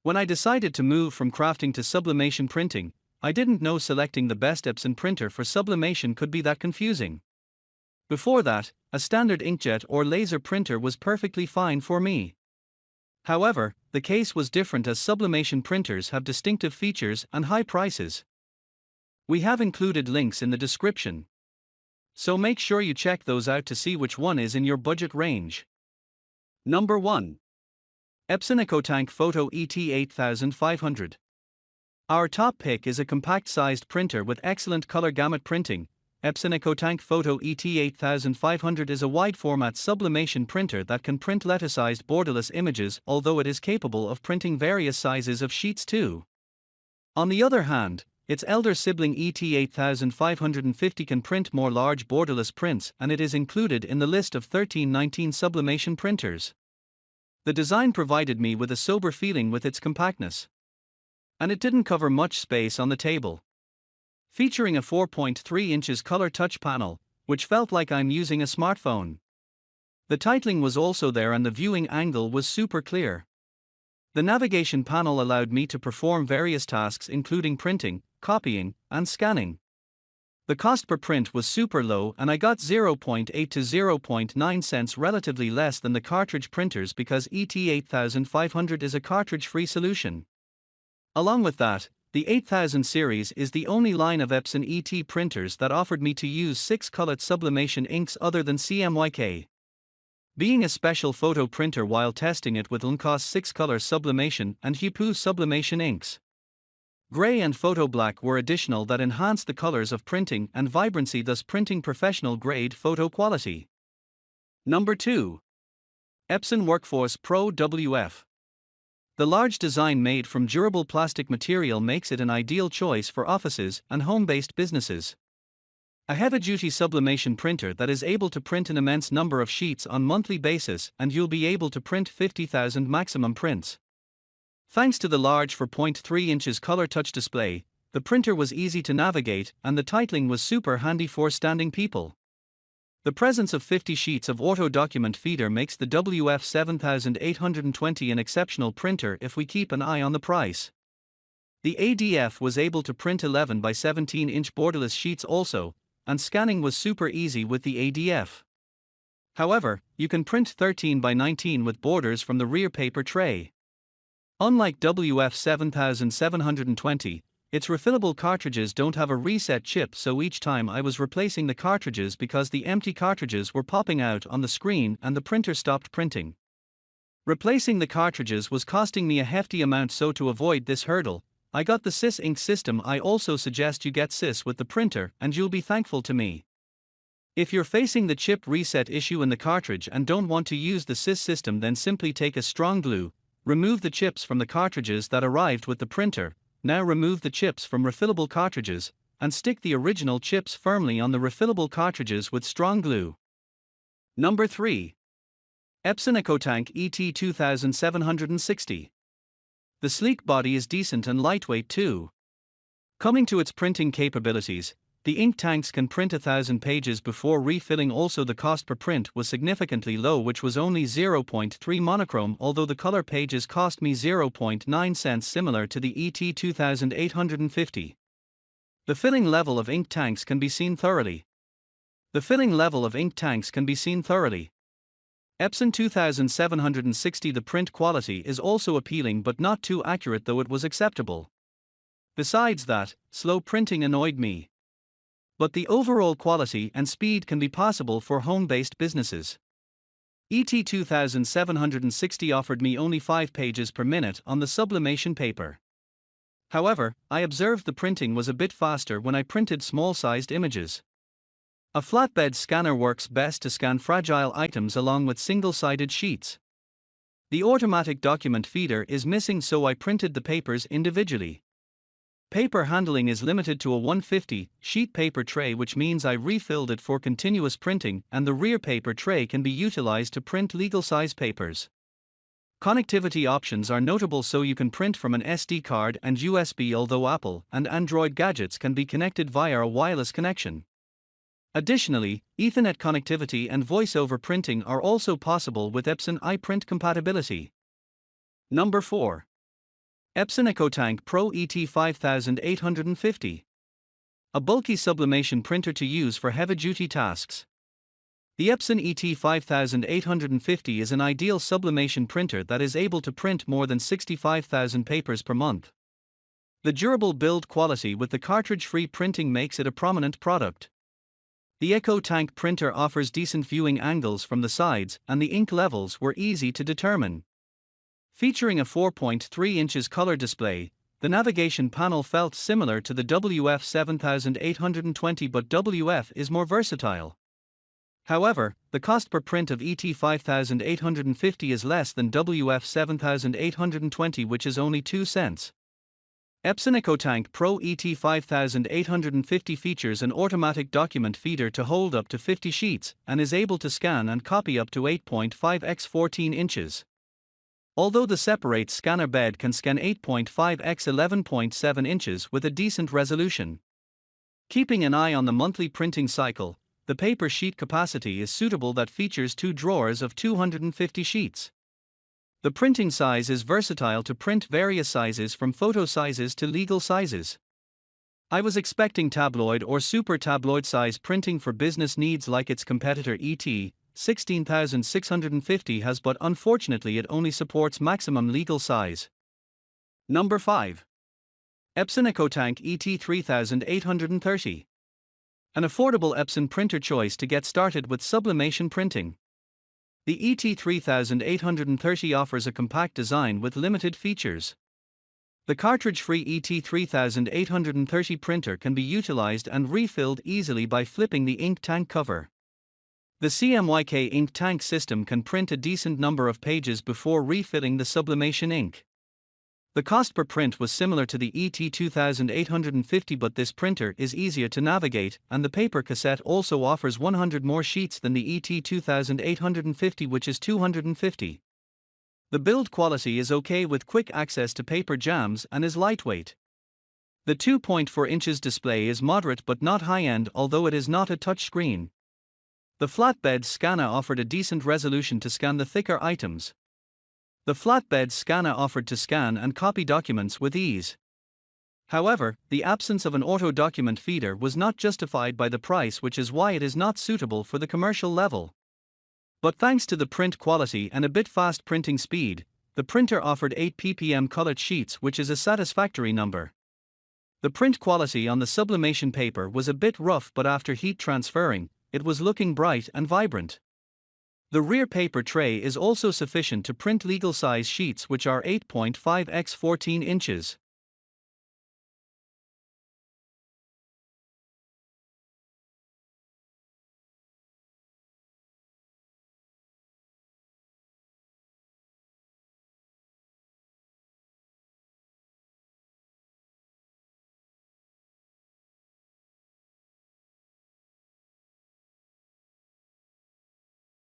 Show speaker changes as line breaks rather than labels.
When I decided to move from crafting to sublimation printing, I didn't know selecting the best Epson printer for sublimation could be that confusing. Before that, a standard inkjet or laser printer was perfectly fine for me. However, the case was different as sublimation printers have distinctive features and high prices. We have included links in the description, so make sure you check those out to see which one is in your budget range. Number 1. Epson EcoTank Photo ET8500. Our top pick is a compact-sized printer with excellent color gamut printing. Epson EcoTank Photo ET8500 is a wide-format sublimation printer that can print lettersized borderless images, although it is capable of printing various sizes of sheets too. On the other hand, its elder sibling ET8550 can print more large borderless prints, and it is included in the list of 1319 sublimation printers. The design provided me with a sober feeling with its compactness, and it didn't cover much space on the table. Featuring a 4.3 inches color touch panel, which felt like I'm using a smartphone. The titling was also there and the viewing angle was super clear. The navigation panel allowed me to perform various tasks including printing, copying, and scanning. The cost per print was super low and I got 0.8 to 0.9 cents, relatively less than the cartridge printers because ET8500 is a cartridge-free solution. Along with that, the 8000 series is the only line of Epson ET printers that offered me to use 6-color sublimation inks other than CMYK. Being a special photo printer while testing it with Lancôme 6-color sublimation and Hupu sublimation inks. Gray and photo black were additional that enhanced the colors of printing and vibrancy, thus printing professional grade photo quality. Number 2. Epson WorkForce Pro WF. The large design made from durable plastic material makes it an ideal choice for offices and home-based businesses. A heavy-duty sublimation printer that is able to print an immense number of sheets on monthly basis, and you'll be able to print 50,000 maximum prints. Thanks to the large 4.3 inches color touch display, the printer was easy to navigate and the titling was super handy for standing people. The presence of 50 sheets of auto document feeder makes the WF 7820 an exceptional printer if we keep an eye on the price. The ADF was able to print 11 by 17 inch borderless sheets also, and scanning was super easy with the ADF. However, you can print 13 by 19 with borders from the rear paper tray. Unlike WF 7720, its refillable cartridges don't have a reset chip, so each time I was replacing the cartridges because the empty cartridges were popping out on the screen and the printer stopped printing. Replacing the cartridges was costing me a hefty amount, so to avoid this hurdle, I got the SIS ink system. I also suggest you get SIS with the printer and you'll be thankful to me. If you're facing the chip reset issue in the cartridge and don't want to use the SIS system, then simply take a strong glue, remove the chips from the cartridges that arrived with the printer. Now remove the chips from refillable cartridges, and stick the original chips firmly on the refillable cartridges with strong glue. Number 3. Epson EcoTank ET2760. The sleek body is decent and lightweight too. Coming to its printing capabilities, the ink tanks can print 1,000 pages before refilling. Also, the cost per print was significantly low, which was only 0.3 monochrome, although the color pages cost me 0.9 cents, similar to the ET2850. The filling level of ink tanks can be seen thoroughly. Epson 2760. The print quality is also appealing but not too accurate, though it was acceptable. Besides that, slow printing annoyed me. But the overall quality and speed can be possible for home-based businesses. ET2760 offered me only 5 pages per minute on the sublimation paper. However, I observed the printing was a bit faster when I printed small-sized images. A flatbed scanner works best to scan fragile items along with single-sided sheets. The automatic document feeder is missing, so I printed the papers individually. Paper handling is limited to a 150 sheet paper tray, which means I refilled it for continuous printing, and the rear paper tray can be utilized to print legal size papers. Connectivity options are notable, so you can print from an SD card and USB, although Apple and Android gadgets can be connected via a wireless connection. Additionally, Ethernet connectivity and voice-over printing are also possible with Epson iPrint compatibility. Number 4. Epson EcoTank Pro ET5850. A bulky sublimation printer to use for heavy-duty tasks. The Epson ET5850 is an ideal sublimation printer that is able to print more than 65,000 papers per month. The durable build quality with the cartridge-free printing makes it a prominent product. The EcoTank printer offers decent viewing angles from the sides, and the ink levels were easy to determine. Featuring a 4.3 inches color display, the navigation panel felt similar to the WF 7820, but WF is more versatile. However, the cost per print of ET5850 is less than WF 7820, which is only 2 cents. Epson EcoTank Pro ET5850 features an automatic document feeder to hold up to 50 sheets and is able to scan and copy up to 8.5 x 14 inches. Although the separate scanner bed can scan 8.5 x 11.7 inches with a decent resolution. Keeping an eye on the monthly printing cycle, the paper sheet capacity is suitable that features 2 drawers of 250 sheets. The printing size is versatile to print various sizes from photo sizes to legal sizes. I was expecting tabloid or super tabloid size printing for business needs like its competitor ET16650 has, but unfortunately it only supports maximum legal size. Number 5. Epson EcoTank ET3830. An affordable Epson printer choice to get started with sublimation printing. The ET3830 offers a compact design with limited features. The cartridge-free ET3830 printer can be utilized and refilled easily by flipping the ink tank cover. The CMYK ink tank system can print a decent number of pages before refilling the sublimation ink. The cost per print was similar to the ET2850, but this printer is easier to navigate, and the paper cassette also offers 100 more sheets than the ET2850, which is 250. The build quality is okay with quick access to paper jams and is lightweight. The 2.4 inches display is moderate but not high-end, although it is not a touchscreen. The flatbed scanner offered a decent resolution to scan the thicker items. The flatbed scanner offered to scan and copy documents with ease. However, the absence of an auto document feeder was not justified by the price, which is why it is not suitable for the commercial level. But thanks to the print quality and a bit fast printing speed, the printer offered 8 ppm colored sheets, which is a satisfactory number. The print quality on the sublimation paper was a bit rough, but after heat transferring, it was looking bright and vibrant. The rear paper tray is also sufficient to print legal size sheets, which are 8.5 x 14 inches.